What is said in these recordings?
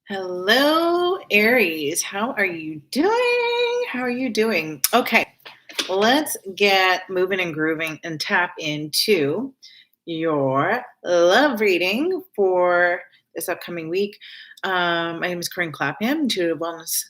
Hello, Aries. How are you doing? How are you doing? Okay, let's get moving and grooving and tap into your love reading for this upcoming week. My name is Corinne Clapham, intuitive wellness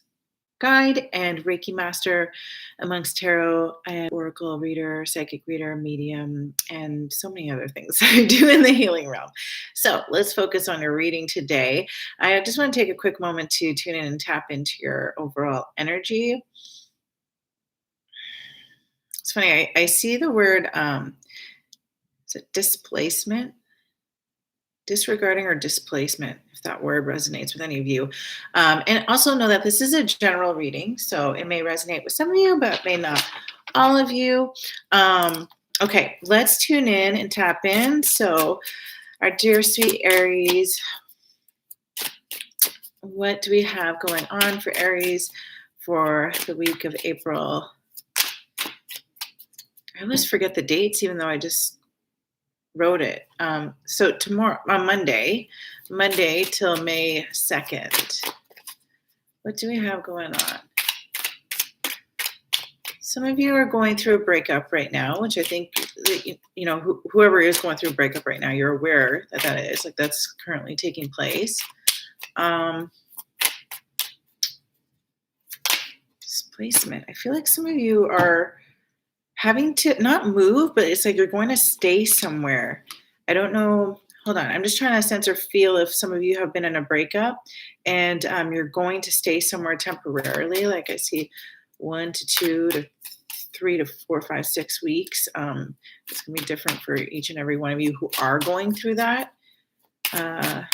guide and Reiki master, amongst tarot and oracle reader, psychic reader, medium, and so many other things I do in the healing realm. So let's focus on your reading today. I just want to take a quick moment to tune in and tap into your overall energy. It's funny, I see the word, is it displacement? Disregarding or displacement, if that word resonates with any of you. And also know that this is a general reading, so it may resonate with some of you, but may not all of you. Okay, let's tune in and tap in. So, our dear sweet Aries, what do we have going on for Aries for the week of April? I always forget the dates, even though I just wrote it. So tomorrow, on Monday till May 2nd. What do we have going on? Some of you are going through a breakup right now, which I think, whoever is going through a breakup right now, you're aware that is, like, that's currently taking place. Displacement. I feel like some of you are having to not move, but it's like you're going to stay somewhere. I don't know. Hold on. I'm just trying to sense or feel if some of you have been in a breakup and you're going to stay somewhere temporarily. Like I see 1 to 2 to 3 to 4, 5, 6 weeks. It's going to be different for each and every one of you who are going through that. I'm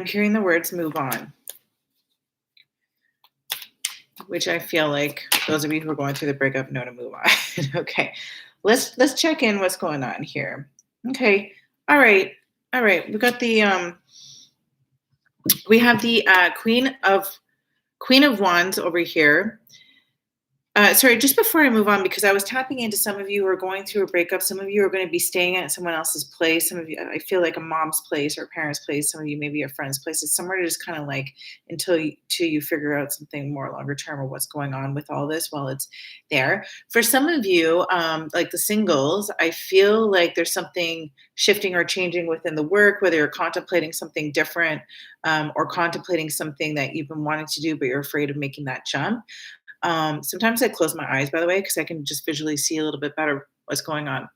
hearing the words move on, which I feel like those of you who are going through the breakup know to move on. Okay, let's check in what's going on here. Okay, all right. We got the we have the Queen of Wands over here. Sorry, just before I move on, because I was tapping into some of you who are going through a breakup. Some of you are going to be staying at someone else's place. Some of you, I feel like a mom's place or a parent's place. Some of you maybe a friend's place. It's somewhere to just kind of like until you figure out something more longer term or what's going on with all this while it's there. For some of you, like the singles, I feel like there's something shifting or changing within the work, whether you're contemplating something different or contemplating something that you've been wanting to do, but you're afraid of making that jump. Sometimes I close my eyes, by the way, because I can just visually see a little bit better what's going on.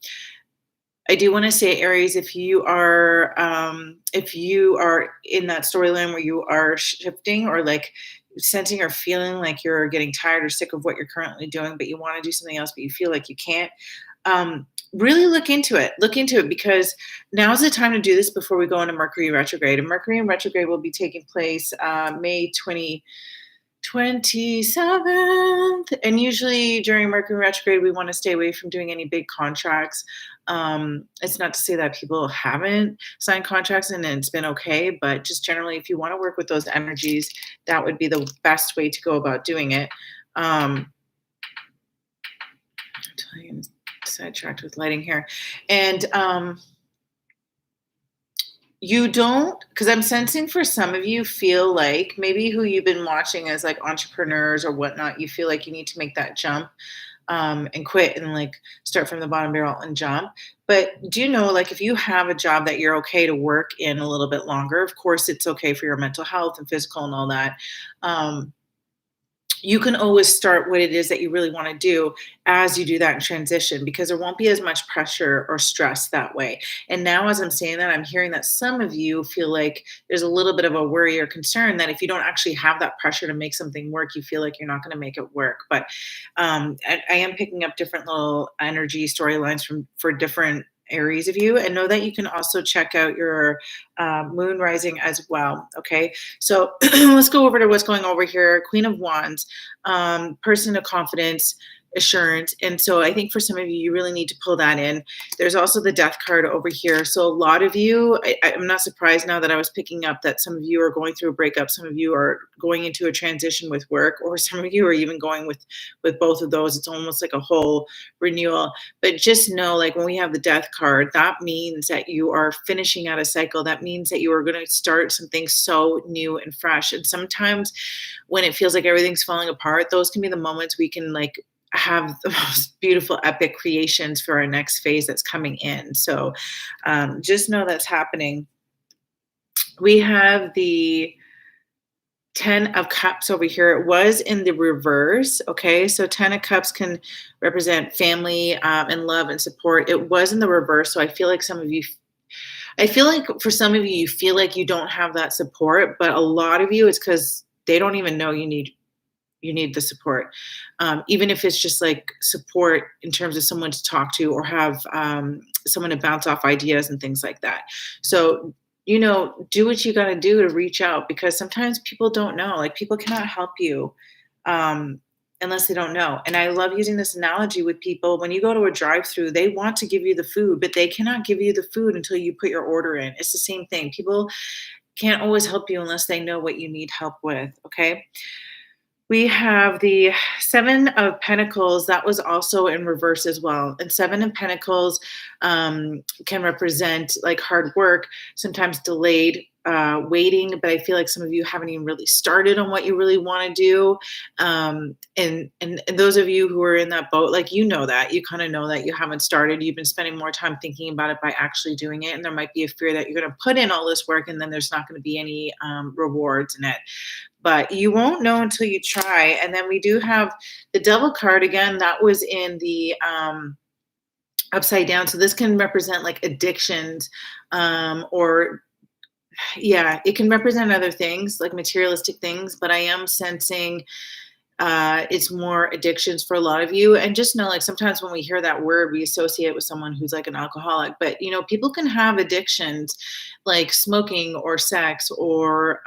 I do want to say, Aries, if you are in that storyline where you are shifting or like sensing or feeling like you're getting tired or sick of what you're currently doing, but you want to do something else, but you feel like you can't, really look into it. Look into it, because now's the time to do this before we go into Mercury retrograde. And Mercury in retrograde will be taking place May 27th. And usually during Mercury retrograde, we want to stay away from doing any big contracts. It's not to say that people haven't signed contracts and it's been okay, but just generally, if you want to work with those energies, that would be the best way to go about doing it. I'm sidetracked with lighting here. And you don't, because I'm sensing for some of you feel like maybe who you've been watching as like entrepreneurs or whatnot, you feel like you need to make that jump and quit and like start from the bottom barrel and jump. But do you know, like, if you have a job that you're okay to work in a little bit longer, of course it's okay for your mental health and physical and all that. You can always start what it is that you really want to do as you do that in transition, because there won't be as much pressure or stress that way. And now, as I'm saying that, I'm hearing that some of you feel like there's a little bit of a worry or concern that if you don't actually have that pressure to make something work, you feel like you're not going to make it work. But I am picking up different little energy storylines for different Aries of you, and know that you can also check out your moon rising as well. Okay, so let's go over to what's going over here. Queen of Wands, person of confidence, assurance. And so I think for some of you, you really need to pull that in. There's also the death card over here. So a lot of you, I'm not surprised now that I was picking up that some of you are going through a breakup. Some of you are going into a transition with work, or some of you are even going with both of those. It's almost like a whole renewal. But just know, like when we have the death card, that means that you are finishing out a cycle. That means that you are going to start something so new and fresh. And sometimes when it feels like everything's falling apart, those can be the moments we can like have the most beautiful epic creations for our next phase that's coming in. So just know that's happening. We have the 10 of Cups over here. It was in the reverse. Okay. So 10 of Cups can represent family and love and support. It was in the reverse. So I feel like for some of you, you feel like you don't have that support, but a lot of you, it's because they don't even know you need the support. Even if it's just like support in terms of someone to talk to, or have someone to bounce off ideas and things like that. So, do what you got to do to reach out, because sometimes people don't know, like people cannot help you unless they don't know. And I love using this analogy with people. When you go to a drive-through, they want to give you the food, but they cannot give you the food until you put your order in. It's the same thing. People can't always help you unless they know what you need help with. Okay. We have the 7 of Pentacles. That was also in reverse as well. And 7 of Pentacles can represent like hard work, sometimes delayed waiting. But I feel like some of you haven't even really started on what you really want to do. And those of you who are in that boat, like, that you kind of know that you haven't started. You've been spending more time thinking about it by actually doing it. And there might be a fear that you're going to put in all this work and then there's not going to be any rewards in it. But you won't know until you try. And then we do have the Devil card again. That was in the upside down. So this can represent like addictions, or it can represent other things like materialistic things. But I am sensing it's more addictions for a lot of you. And just know, like, sometimes when we hear that word, we associate it with someone who's like an alcoholic. But, people can have addictions like smoking or sex or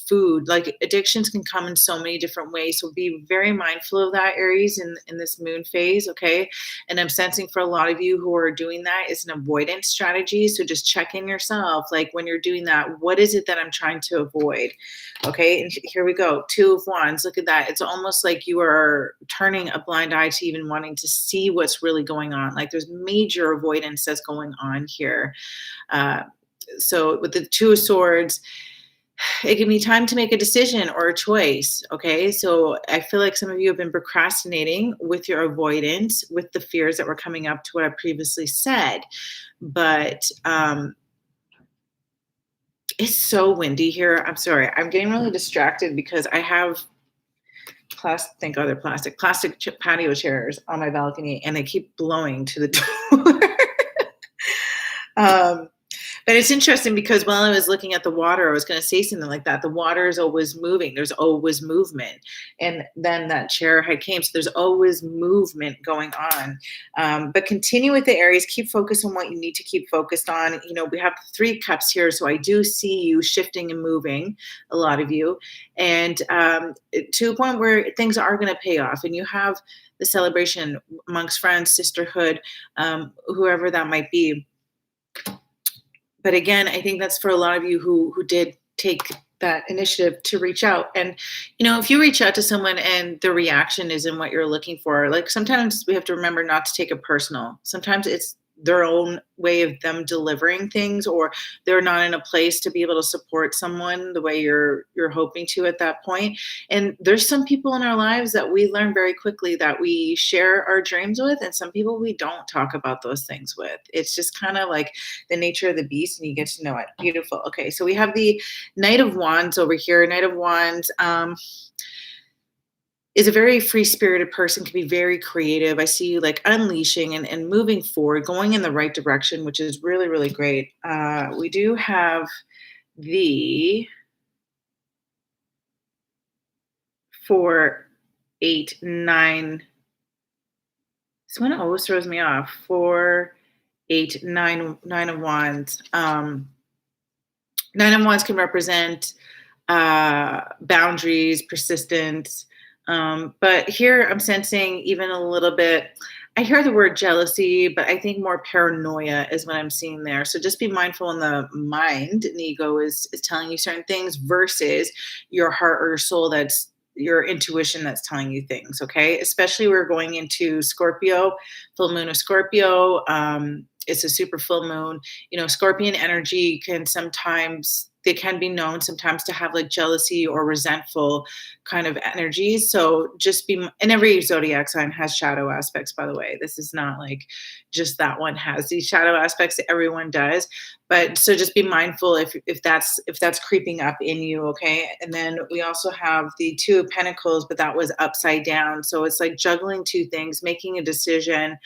food. Like, addictions can come in so many different ways. So be very mindful of that, Aries, in this moon phase. Okay. And I'm sensing for a lot of you who are doing that, it's an avoidance strategy. So just check in yourself. Like, when you're doing that, what is it that I'm trying to avoid? Okay. And here we go. 2 of Wands. Look at that. It's almost like you are turning a blind eye to even wanting to see what's really going on. Like, there's major avoidance that's going on here. So with the 2 of Swords, it can be time to make a decision or a choice. Okay. So I feel like some of you have been procrastinating with your avoidance, with the fears that were coming up to what I previously said. But it's so windy here. I'm sorry. I'm getting really distracted because I have plastic patio chairs on my balcony, and they keep blowing to the door. But it's interesting because while I was looking at the water, I was going to say something like that. The water is always moving. There's always movement. And then that chair had came. So there's always movement going on. But continue with the Aries. Keep focused on what you need to keep focused on. We have 3 cups here. So I do see you shifting and moving, a lot of you. And to a point where things are going to pay off. And you have the celebration amongst friends, sisterhood, whoever that might be. But again, I think that's for a lot of you who did take that initiative to reach out. And, if you reach out to someone and the reaction isn't what you're looking for, like, sometimes we have to remember not to take it personal. Sometimes it's their own way of them delivering things, or they're not in a place to be able to support someone the way you're hoping to at that point. And there's some people in our lives that we learn very quickly that we share our dreams with, and some people we don't talk about those things with. It's just kind of like the nature of the beast, and you get to know it. Beautiful. Okay, so we have the Knight of Wands over here. Knight of Wands is a very free-spirited person, can be very creative. I see you like unleashing and moving forward, going in the right direction, which is really, really great. We do have the 4, 8, 9. This one always throws me off. 4, 8, 9, 9 of Wands. 9 of Wands can represent boundaries, persistence, But here I'm sensing even a little bit. I hear the word jealousy, but I think more paranoia is what I'm seeing there. So just be mindful in the mind and the ego is telling you certain things versus your heart or your soul that's your intuition that's telling you things. Okay. Especially we're going into Scorpio, full moon of Scorpio. It's a super full moon. Scorpion energy can sometimes they can be known sometimes to have like jealousy or resentful kind of energies. So just be, and every zodiac sign has shadow aspects, by the way. This is not like just that one has these shadow aspects, everyone does. But so just be mindful if that's creeping up in you, okay? And then we also have the Two of Pentacles, but that was upside down. So it's like juggling two things, making a decision,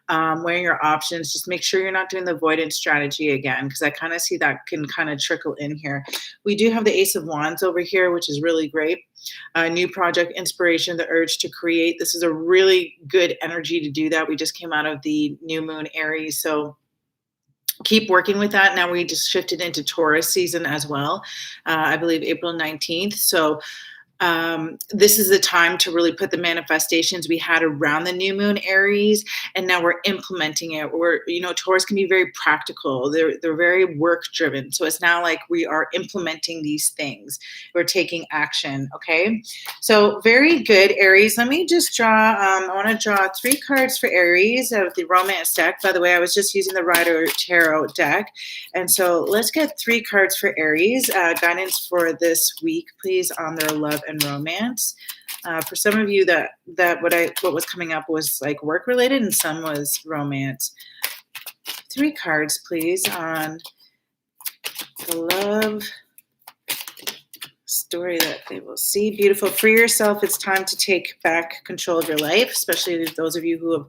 weighing your options. Just make sure you're not doing the avoidance strategy again, because I kind of see that can kind of trickle in here. We do have the Ace of Wands over here, which is really great. New project, inspiration, the urge to create. This is a really good energy to do that. We just came out of the new moon Aries. So keep working with that. Now we just shifted into Taurus season as well. I believe April 19th. So this is the time to really put the manifestations we had around the new moon Aries, and now we're implementing it. Taurus can be very practical. They're very work driven. So it's now like we are implementing these things. We're taking action. Okay. So very good, Aries. Let me just draw. I want to draw 3 cards for Aries out of the Romance deck. By the way, I was just using the Rider Tarot deck. And so let's get 3 cards for Aries. Guidance for this week, please, on their love and romance. For some of you, that what was coming up was like work related, and some was romance. 3 cards, please, on the love story that they will see. Beautiful. Free yourself. It's time to take back control of your life, especially those of you who have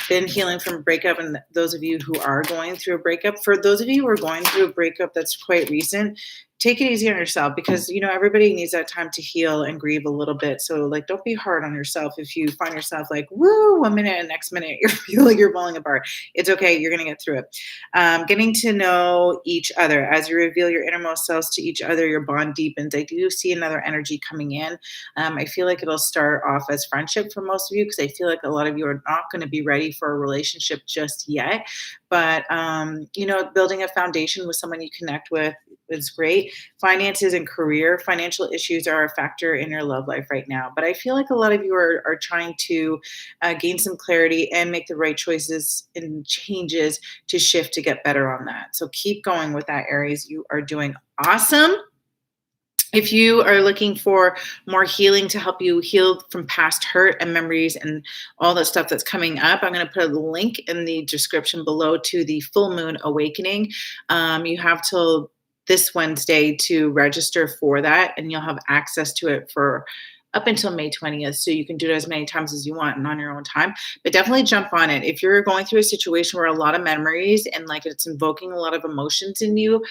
been healing from a breakup, and those of you who are going through a breakup. For those of you who are going through a breakup that's quite recent, take it easy on yourself, because everybody needs that time to heal and grieve a little bit. So like, don't be hard on yourself if you find yourself like, woo, 1 minute and next minute you feel like you're falling apart. It's okay. You're going to get through it. Getting to know each other. As you reveal your innermost selves to each other, your bond deepens. I do see another energy coming in. I feel like it'll start off as friendship for most of you, because I feel like a lot of you are not going to be ready for a relationship just yet. But, building a foundation with someone you connect with is great. Finances and career. Financial issues are a factor in your love life right now. But I feel like a lot of you are trying to gain some clarity and make the right choices and changes to shift to get better on that. So keep going with that, Aries. You are doing awesome. If you are looking for more healing to help you heal from past hurt and memories and all that stuff that's coming up, I'm going to put a link in the description below to the Full Moon Awakening. You have till this Wednesday to register for that, and you'll have access to it for up until May 20th. So you can do it as many times as you want and on your own time, but definitely jump on it. If you're going through a situation where a lot of memories and like it's invoking a lot of emotions in you,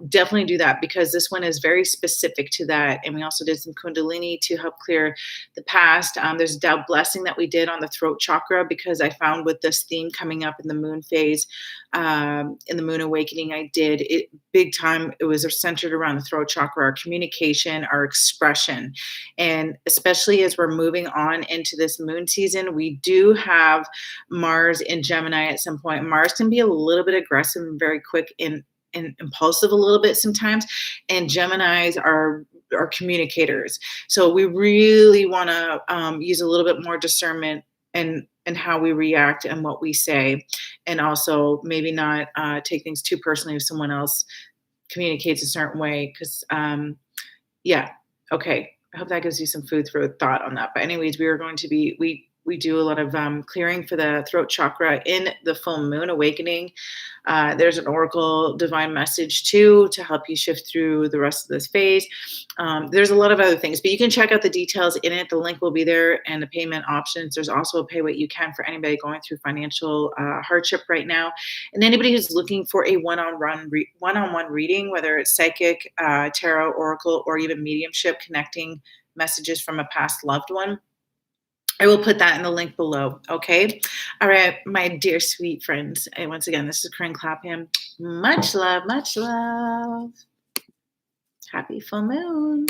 definitely do that, because this one is very specific to that. And we also did some Kundalini to help clear the past. There's a Tao blessing that we did on the throat chakra, because I found with this theme coming up in the moon phase, in the moon awakening, I did it big time. It was centered around the throat chakra, our communication, our expression. And especially as we're moving on into this moon season, we do have Mars in Gemini at some point. Mars can be a little bit aggressive and very quick and impulsive a little bit sometimes. And Geminis are communicators. So we really want to use a little bit more discernment and how we react and what we say. And also maybe not take things too personally if someone else communicates a certain way. Because, yeah, okay. I hope that gives you some food for thought on that. But anyways, we are going to be, we do a lot of clearing for the throat chakra in the full moon awakening. There's an oracle divine message too to help you shift through the rest of this phase. There's a lot of other things, but you can check out the details in it. The link will be there, and the payment options. There's also a pay what you can for anybody going through financial hardship right now. And anybody who's looking for a one-on-one reading, whether it's psychic, tarot, oracle, or even mediumship, connecting messages from a past loved one, I will put that in the link below. Okay. All right, my dear sweet friends. And once again, this is Corinne Clapham. Much love, much love. Happy full moon.